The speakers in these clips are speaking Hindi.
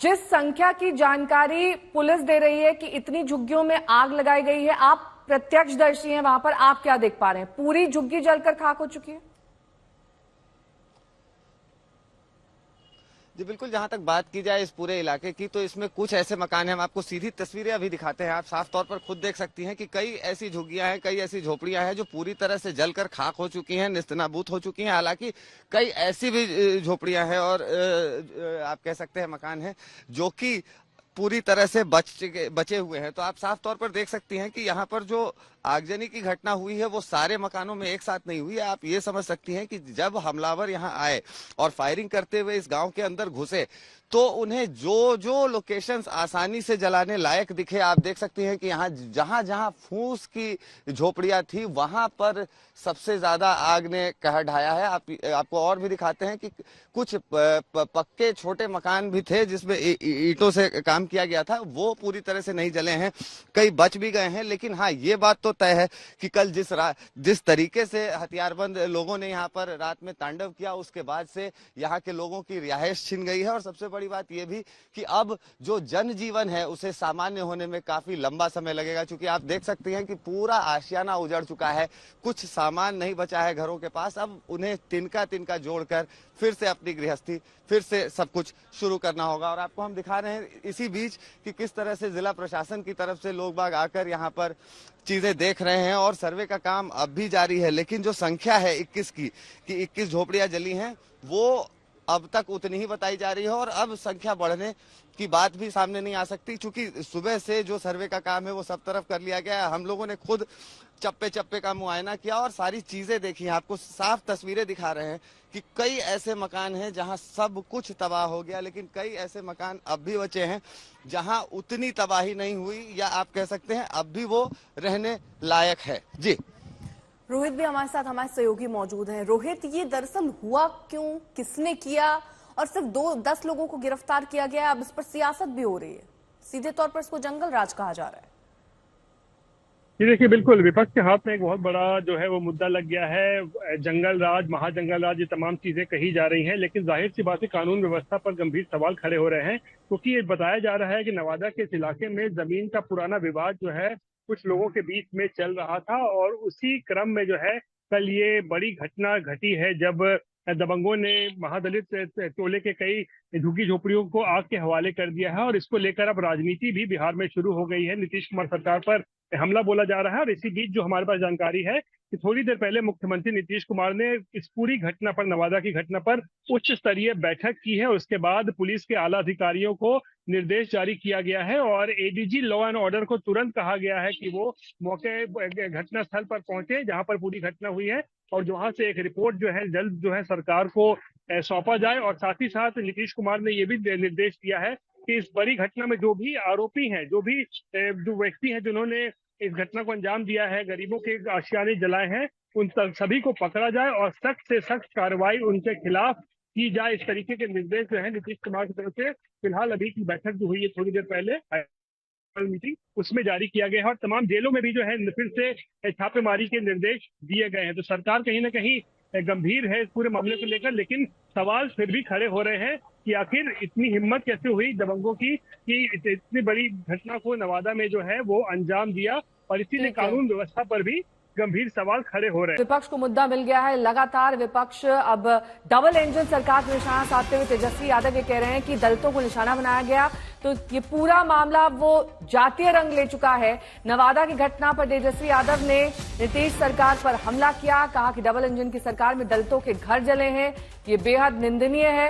जिस संख्या की जानकारी पुलिस दे रही है कि इतनी झुग्गियों में आग लगाई गई है, आप प्रत्यक्षदर्शी हैं वहां पर, आप क्या देख पा रहे हैं? पूरी झुग्गी जलकर खाक हो चुकी है? जी बिल्कुल, जहां तक बात की जाए इस पूरे इलाके की, तो इसमें कुछ ऐसे मकान हैं, हम आपको सीधी तस्वीरें अभी दिखाते हैं, आप साफ तौर पर खुद देख सकती हैं कि कई ऐसी झुग्गियां हैं, कई ऐसी झोपड़ियां हैं जो पूरी तरह से जलकर खाक हो चुकी हैं, नेस्तनाबूद हो चुकी हैं। हालांकि कई ऐसी भी झोपड़ियां हैं और आप कह सकते हैं मकान हैं जो कि पूरी तरह से बचे हुए हैं। तो आप साफ तौर पर देख सकती हैं कि यहाँ पर जो आगजनी की घटना हुई है वो सारे मकानों में एक साथ नहीं हुई है। आप ये समझ सकती हैं कि जब हमलावर यहाँ आए और फायरिंग करते हुए इस गांव के अंदर घुसे तो उन्हें जो जो लोकेशंस आसानी से जलाने लायक दिखे, आप देख सकती हैं कि यहाँ जहां जहां फूस की झोपड़ियां थी वहां पर सबसे ज्यादा आग ने कहर ढाया है। आपको और भी दिखाते हैं कि कुछ पक्के छोटे मकान भी थे जिसमें ईंटों से काम किया गया था, वो पूरी तरह से नहीं जले हैं, कई बच भी गए हैं। लेकिन हाँ, ये बात तो तय है कि कल जिस तरीके से हथियारबंद लोगों ने यहाँ पर रात में तांडव किया, उसके बाद से यहाँ के लोगों की रिहाइश छिन गई है। और सबसे बड़ी बात यह भी कि अब जो जनजीवन है उसे सामान्य होने में काफी लंबा समय लगेगा, क्योंकि आप देख सकते हैं कि पूरा आशियाना उजड़ चुका है, कुछ सामान नहीं बचा है घरों के पास। अब उन्हें तिनका तिनका जोड़कर फिर से अपनी गृहस्थी, फिर से सब कुछ शुरू करना होगा। और आपको हम दिखा रहे हैं इसी बीच कि किस तरह से जिला प्रशासन की तरफ से लोग बाग आकर यहाँ पर चीजें देख रहे हैं और सर्वे का काम अब भी जारी है। लेकिन जो संख्या है 21 की, कि 21 झोपड़ियां जली हैं, वो अब तक उतनी ही बताई जा रही है और अब संख्या बढ़ने की बात भी सामने नहीं आ सकती, क्योंकि सुबह से जो सर्वे का काम है वो सब तरफ कर लिया गया है। हम लोगों ने खुद चप्पे चप्पे का मुआयना किया और सारी चीजें देखी हैं, आपको साफ तस्वीरें दिखा रहे हैं कि कई ऐसे मकान हैं जहां सब कुछ तबाह हो गया, लेकिन कई ऐसे मकान अब भी बचे हैं जहां उतनी तबाही नहीं हुई, या आप कह सकते हैं अब भी वो रहने लायक है। जी रोहित भी हमारे साथ, हमारे सहयोगी मौजूद हैं। रोहित, ये दरअसल हुआ क्यों, किसने किया, और सिर्फ 10 लोगों को गिरफ्तार किया गया, अब इस पर सियासत भी हो रही है, सीधे तौर पर इसको जंगल राज कहा जा रहा है। ये देखिए, बिल्कुल विपक्ष के हाथ में एक बहुत बड़ा जो है वो मुद्दा लग गया है। जंगल राज, महाजंगल राज, ये तमाम चीजें कही जा रही हैं, लेकिन जाहिर सी बात है कानून व्यवस्था पर गंभीर सवाल खड़े हो रहे हैं, क्योंकि ये बताया जा रहा है कि नवादा के इस इलाके में जमीन का पुराना विवाद जो है कुछ लोगों के बीच में चल रहा था, और उसी क्रम में जो है कल ये बड़ी घटना घटी है जब दबंगों ने महादलित टोले के कई झुग्गी झोपड़ियों को आग के हवाले कर दिया है। और इसको लेकर अब राजनीति भी बिहार में शुरू हो गई है, नीतीश कुमार सरकार पर हमला बोला जा रहा है। और इसी बीच जो हमारे पास जानकारी है कि थोड़ी देर पहले मुख्यमंत्री नीतीश कुमार ने इस पूरी घटना पर, नवादा की घटना पर उच्च स्तरीय बैठक की है। उसके बाद पुलिस के आला अधिकारियों को निर्देश जारी किया गया है और एडीजी लॉ एंड ऑर्डर को तुरंत कहा गया है कि वो मौके घटना स्थल पर पहुंचे जहां पर पूरी घटना हुई है, और वहां से एक रिपोर्ट जो है जल्द जो है सरकार को सौंपा जाए। और साथ ही साथ नीतीश कुमार ने ये भी निर्देश दिया है कि इस बड़ी घटना में जो भी आरोपी हैं, जो व्यक्ति हैं जिन्होंने इस घटना को अंजाम दिया है, गरीबों के आशियाने जलाए हैं, उन सभी को पकड़ा जाए और सख्त से सख्त कार्रवाई उनके खिलाफ की जाए। इस तरीके के निर्देश जो है नीतीश कुमार की तरफ से फिलहाल अभी की बैठक जो हुई है थोड़ी देर पहले मीटिंग, उसमें जारी किया गया है। और तमाम जेलों में भी जो है फिर से छापेमारी के निर्देश दिए गए हैं। तो सरकार कहीं ना कहीं गंभीर है इस पूरे मामले को लेकर, लेकिन सवाल फिर भी खड़े हो रहे हैं कि आखिर इतनी हिम्मत कैसे हुई दबंगों की कि इतनी बड़ी घटना को नवादा में जो है वो अंजाम दिया। और इसीलिए कानून व्यवस्था पर भी गंभीर सवाल खड़े हो रहे हैं। विपक्ष को मुद्दा मिल गया है, लगातार विपक्ष अब डबल इंजन सरकार पर निशाना साधते हुए तेजस्वी यादव ये कह रहे हैं कि दलितों को निशाना बनाया गया, तो ये पूरा मामला वो जातीय रंग ले चुका है। नवादा की घटना पर तेजस्वी यादव ने नीतीश सरकार पर हमला किया, कहा कि डबल इंजन की सरकार में दलितों के घर जले हैं, ये बेहद निंदनीय है।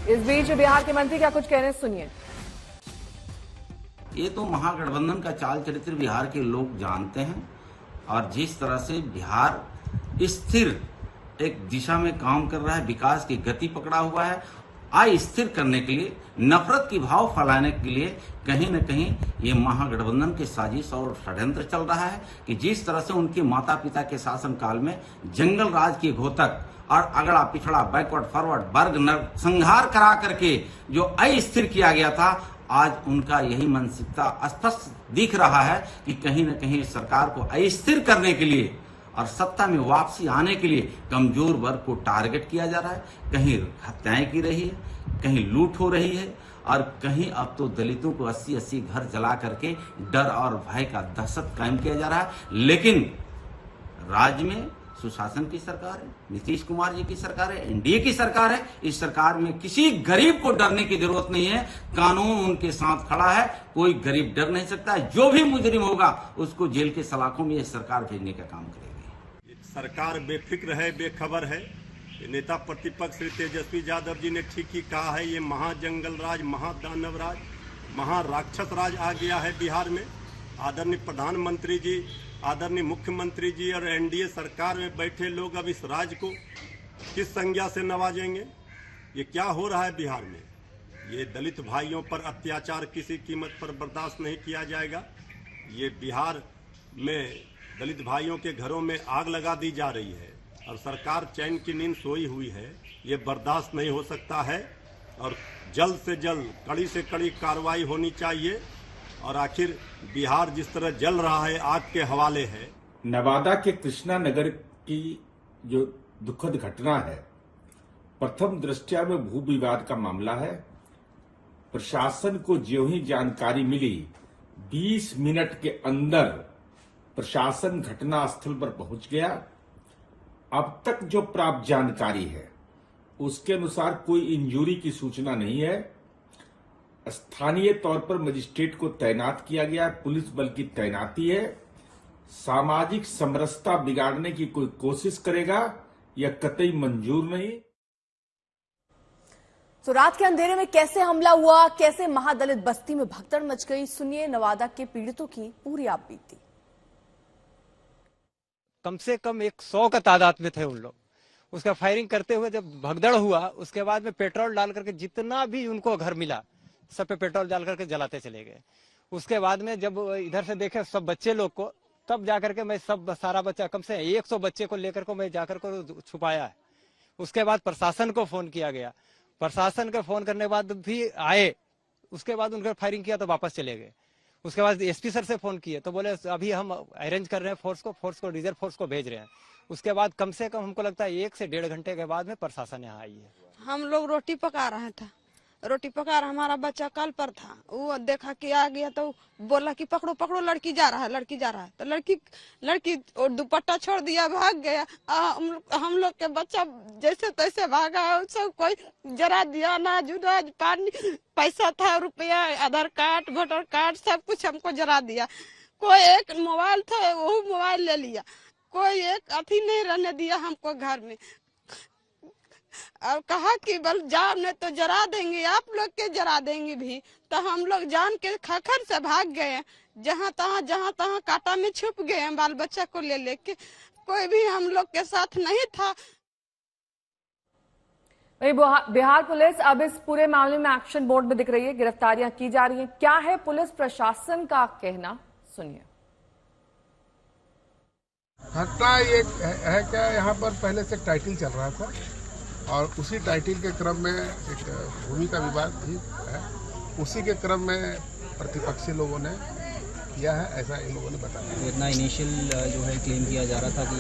इस बीच बिहार के मंत्री क्या कुछ कह रहे हैं, सुनिए। ये तो महागठबंधन का चाल चरित्र बिहार के लोग जानते हैं, और जिस तरह से बिहार स्थिर एक दिशा में काम कर रहा है, विकास की गति पकड़ा हुआ है, अस्थिर करने के लिए, नफरत की भाव फैलाने के लिए कहीं न कहीं ये महागठबंधन की साजिश और षड्यंत्र चल रहा है कि जिस तरह से उनके माता पिता के शासनकाल में जंगल राज की घोतक और अगड़ा पिछड़ा, बैकवर्ड फॉरवर्ड, वर्ग नरसंहार करा करके जो अस्थिर किया गया था, आज उनका यही मानसिकता स्पष्ट दिख रहा है कि कहीं न कहीं सरकार को अस्थिर करने के लिए और सत्ता में वापसी आने के लिए कमजोर वर्ग को टारगेट किया जा रहा है। कहीं हत्याएं की रही है, कहीं लूट हो रही है, और कहीं अब तो दलितों को 80-80 घर जला करके डर और भय का दहशत कायम किया जा रहा है। लेकिन राज्य में सुशासन की सरकार है, नीतीश कुमार जी की सरकार है, एनडीए की सरकार है। इस सरकार में किसी गरीब को डरने की जरूरत नहीं है। कानून उनके साथ खड़ा है, कोई गरीब डर नहीं सकता। जो भी मुजरिम होगा उसको जेल के सलाखों में यह सरकार भेजने का काम करेगी। सरकार बेफिक्र है, बेखबर है। नेता प्रतिपक्ष श्री तेजस्वी यादव जी ने ठीक ही कहा है, ये महाजंगल राज, महादानव राज, महाराक्षस राज आ गया है बिहार में। आदरणीय प्रधानमंत्री जी, आदरणीय मुख्यमंत्री जी और एनडीए सरकार में बैठे लोग अब इस राज्य को किस संज्ञा से नवाजेंगे? ये क्या हो रहा है बिहार में? ये दलित भाइयों पर अत्याचार किसी कीमत पर बर्दाश्त नहीं किया जाएगा। ये बिहार में दलित भाइयों के घरों में आग लगा दी जा रही है और सरकार चैन की नींद सोई हुई है। ये बर्दाश्त नहीं हो सकता है और जल्द से जल्द कड़ी से कड़ी कार्रवाई होनी चाहिए। और आखिर बिहार जिस तरह जल रहा है, आग के हवाले है। नवादा के कृष्णा नगर की जो दुखद घटना है, प्रथम दृष्टया में भू विवाद का मामला है। प्रशासन को ज्यों ही जानकारी मिली, 20 मिनट के अंदर प्रशासन घटना स्थल पर पहुंच गया। अब तक जो प्राप्त जानकारी है उसके अनुसार कोई इंजरी की सूचना नहीं है। स्थानीय तौर पर मजिस्ट्रेट को तैनात किया गया, पुलिस बल की तैनाती है। सामाजिक समरसता बिगाड़ने की कोई कोशिश करेगा यह कतई मंजूर नहीं। तो रात के अंधेरे में कैसे हमला हुआ, कैसे महादलित बस्ती में भगदड़ मच गई, सुनिए नवादा के पीड़ितों की पूरी आप बीती। कम से कम 100 का तादाद में थे उन लोग। उसका फायरिंग करते हुए जब भगदड़ हुआ, उसके बाद में पेट्रोल डाल करके जितना भी उनको घर मिला सब पे पेट्रोल डाल करके जलाते चले गए। उसके बाद में जब इधर से देखे सब बच्चे लोग को, तब जाकर के मैं सब सारा बच्चा कम से 100 बच्चे को लेकर को मैं जाकर को छुपाया है। उसके बाद प्रशासन को फोन किया गया, प्रशासन के फोन करने के बाद भी आए। उसके बाद उनका फायरिंग किया तो वापस चले गए। उसके बाद एसपी सर से फोन किए तो बोले अभी हम अरेंज कर रहे हैं फोर्स को रिजर्व फोर्स को भेज रहे हैं। उसके बाद कम से कम हमको लगता है 1 से 1.5 घंटे के बाद में प्रशासन यहाँ आई है। हम लोग रोटी पका रहा था, रोटी पका रहा, हमारा बच्चा कल पर था। वो देखा कि आ गया तो बोला कि पकड़ो पकड़ो, लड़की जा रहा है, लड़की जा रहा है। तो लड़की और दुपट्टा छोड़ दिया, भाग गया। हम लोग के बच्चा जैसे तैसे भागा। सब कोई जरा दिया, अनाज उनाज पानी, पैसा था, रुपया, आधार कार्ड, वोटर कार्ड, सब कुछ हमको जरा दिया। कोई एक मोबाइल था, वो मोबाइल ले लिया। कोई एक अथी नहीं रहने दिया हमको घर में। और कहा कि बल जाओ नहीं तो जरा देंगे, आप लोग के जरा देंगे भी। तो हम लोग जान के खखर से भाग गए, जहाँ तहाँ कांटा में छुप गए बाल बच्चा को ले लेके। कोई भी हम लोग के साथ नहीं था। बिहार पुलिस अब इस पूरे मामले में एक्शन मोड में दिख रही है, गिरफ्तारियां की जा रही हैं। क्या है पुलिस प्रशासन का कहना, सुनिए। घटना ये है क्या, यहाँ पर पहले से टाइटल चल रहा था और उसी टाइटल के क्रम में एक भूमि का विवाद भी है। उसी के क्रम में प्रतिपक्षी लोगों ने किया है, ऐसा इन लोगों ने बताया। तो इतना इनिशियल जो है क्लेम किया जा रहा था कि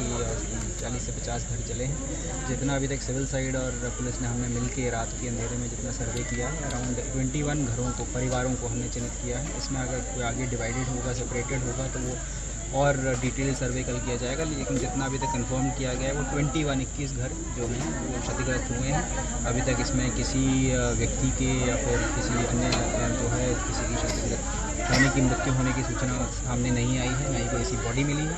40 से 50 घर जले हैं। जितना अभी तक सिविल साइड और पुलिस ने हमने मिलके रात के अंधेरे में जितना सर्वे किया है, अराउंड 21 घरों को, परिवारों को हमने चिन्हित किया है। इसमें अगर कोई आगे डिवाइडेड होगा, सेपरेटेड होगा तो वो और डिटेल सर्वे कल किया जाएगा। लेकिन जितना अभी तक कंफर्म किया गया है वो 21 घर जो हैं वो क्षतिग्रस्त हुए हैं। अभी तक इसमें किसी व्यक्ति के या फिर किसी अन्य जो है किसी की क्षतिग्रस्त होने की, मृत्यु होने की सूचना सामने नहीं आई है, ना ही कोई ऐसी बॉडी मिली है।